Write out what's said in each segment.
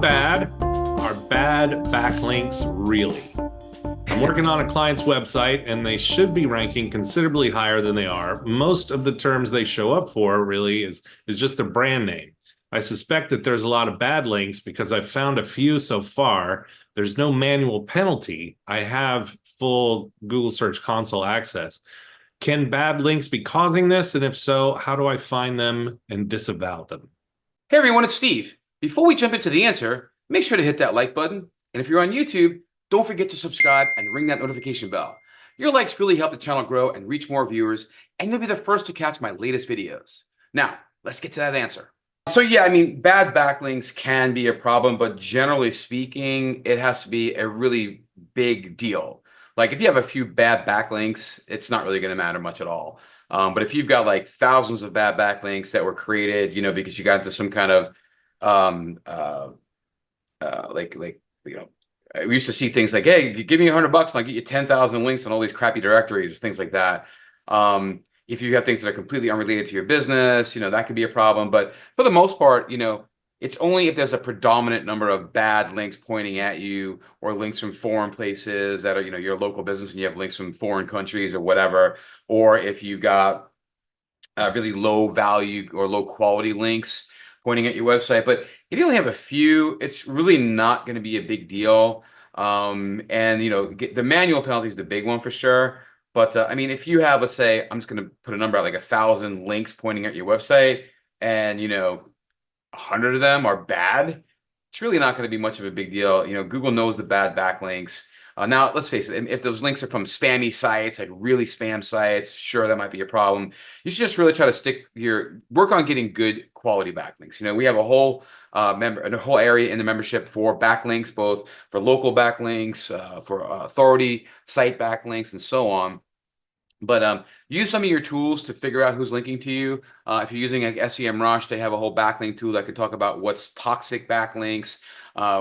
bad are bad backlinks really? I'm working on a client's website and they should be ranking considerably higher than they are. Most of the terms they show up for really is just their brand name. I suspect that there's a lot of bad links because I've found a few so far. There's no manual penalty. I have full Google Search Console access. Can bad links be causing this? And if so, how do I find them and disavow them? Hey everyone, it's Steve. Before we jump into the answer, make sure to hit that like button. And if you're on YouTube, don't forget to subscribe and ring that notification bell. Your likes really help the channel grow and reach more viewers, and you'll be the first to catch my latest videos. Now, let's get to that answer. So yeah, I mean, bad backlinks can be a problem, but generally speaking, it has to be a really big deal. Like if you have a few bad backlinks, it's not really going to matter much at all. But if you've got like thousands of bad backlinks that were created, because you got into some kind of um, uh, like we used to see things like, hey, give me $100 and I'll get you 10,000 links on all these crappy directories, things like that. If you have things that are completely unrelated to your business, that could be a problem. But for the most part, it's only if there's a predominant number of bad links pointing at you, or links from foreign places that are, your local business, and you have links from foreign countries or whatever, or if you've got really low value or low quality links pointing at your website. But if you only have a few, it's really not going to be a big deal. And the manual penalty is the big one for sure. But I mean, if you have, let's say, I'm just going to put a number out, like 1,000 links pointing at your website, and 100 of them are bad, it's really not going to be much of a big deal. Google knows the bad backlinks. Now, let's face it, if those links are from spammy sites, like really spam sites, sure, that might be a problem. You should just really try to work on getting good quality backlinks. We have a whole area in the membership for backlinks, both for local backlinks, for authority site backlinks, and so on. But use some of your tools to figure out who's linking to you. If you're using like SEMrush, they have a whole backlink tool that can talk about what's toxic backlinks,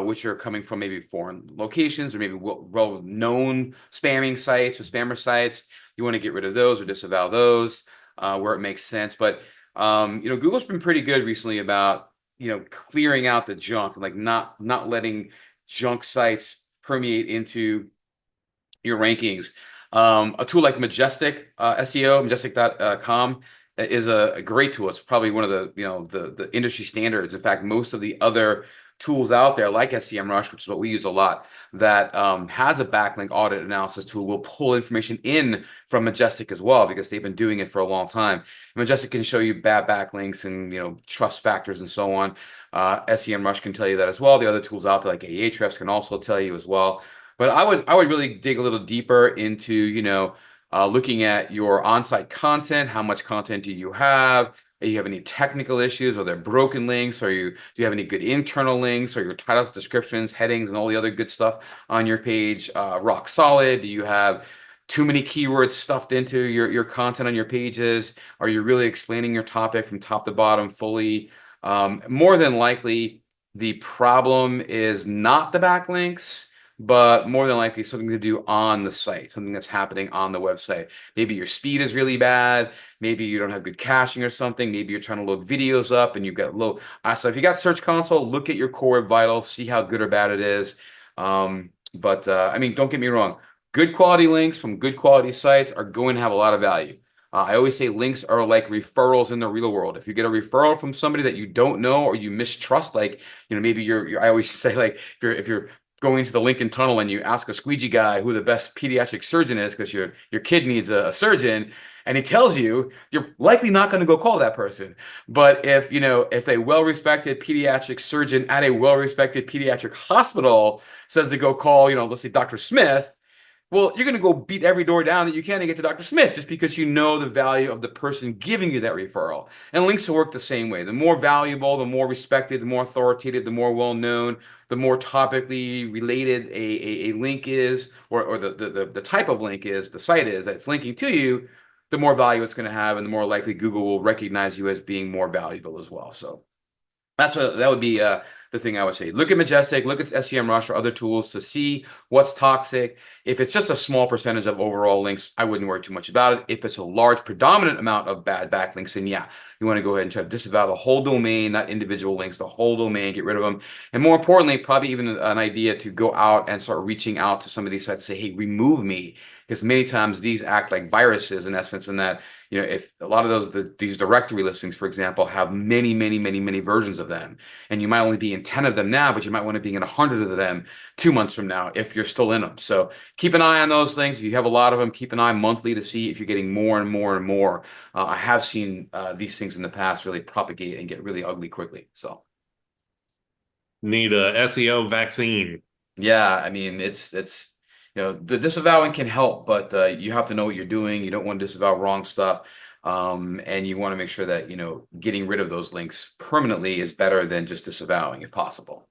which are coming from maybe foreign locations or maybe well-known spamming sites or spammer sites. You want to get rid of those or disavow those where it makes sense. But Google's been pretty good recently about clearing out the junk, like not letting junk sites permeate into your rankings. A tool like Majestic SEO, majestic.com, is a great tool. It's probably one of the industry standards. In fact, most of the other tools out there, like SEMrush, which is what we use a lot, that has a backlink audit analysis tool, will pull information in from Majestic as well, because they've been doing it for a long time. Majestic can show you bad backlinks and trust factors and so on. SEMrush can tell you that as well. The other tools out there, like Ahrefs, can also tell you as well. But I would really dig a little deeper into, looking at your on-site content. How much content do you have? Do you have any technical issues? Are there broken links? Do you have any good internal links? Or your titles, descriptions, headings, and all the other good stuff on your page rock solid? Do you have too many keywords stuffed into your content on your pages? Are you really explaining your topic from top to bottom fully? More than likely, the problem is not the backlinks, but more than likely something to do on the site, something that's happening on the website. Maybe your speed is really bad. Maybe you don't have good caching or something. Maybe you're trying to load videos up and you've got low. So if you got Search Console, look at your core vitals, see how good or bad it is. I mean, don't get me wrong. Good quality links from good quality sites are going to have a lot of value. I always say links are like referrals in the real world. If you get a referral from somebody that you don't know or you mistrust, like, maybe I always say, like, if you're going to the Lincoln Tunnel and you ask a squeegee guy who the best pediatric surgeon is because your kid needs a surgeon, and he tells you, you're likely not going to go call that person. But if a well-respected pediatric surgeon at a well-respected pediatric hospital says to go call, let's say Dr. Smith, well, you're going to go beat every door down that you can to get to Dr. Smith, just because you know the value of the person giving you that referral. And links will work the same way. The more valuable, the more respected, the more authoritative, the more well-known, the more topically related a link is, or the type of link is, the site is that's linking to you, the more value it's going to have, and the more likely Google will recognize you as being more valuable as well. So that would be the thing I would say. Look at Majestic, look at SEMrush or other tools to see what's toxic. If it's just a small percentage of overall links, I wouldn't worry too much about it. If it's a large predominant amount of bad backlinks, then yeah, you want to go ahead and try to disavow the whole domain, not individual links, the whole domain, get rid of them. And more importantly, probably even an idea to go out and start reaching out to some of these sites to say, hey, remove me. Because many times these act like viruses in essence, in that, if a lot of these directory listings, for example, have many versions of them, and you might only be in 10 of them now, but you might want to be in 100 of them 2 months from now if you're still in them. So keep an eye on those things. If you have a lot of them, keep an eye monthly to see if you're getting more and more. I have seen these things in the past really propagate and get really ugly quickly. So Need a SEO vaccine. yeah, I mean, it's the disavowing can help, but you have to know what you're doing. You don't want to disavow wrong stuff. And you want to make sure that, getting rid of those links permanently is better than just disavowing if possible.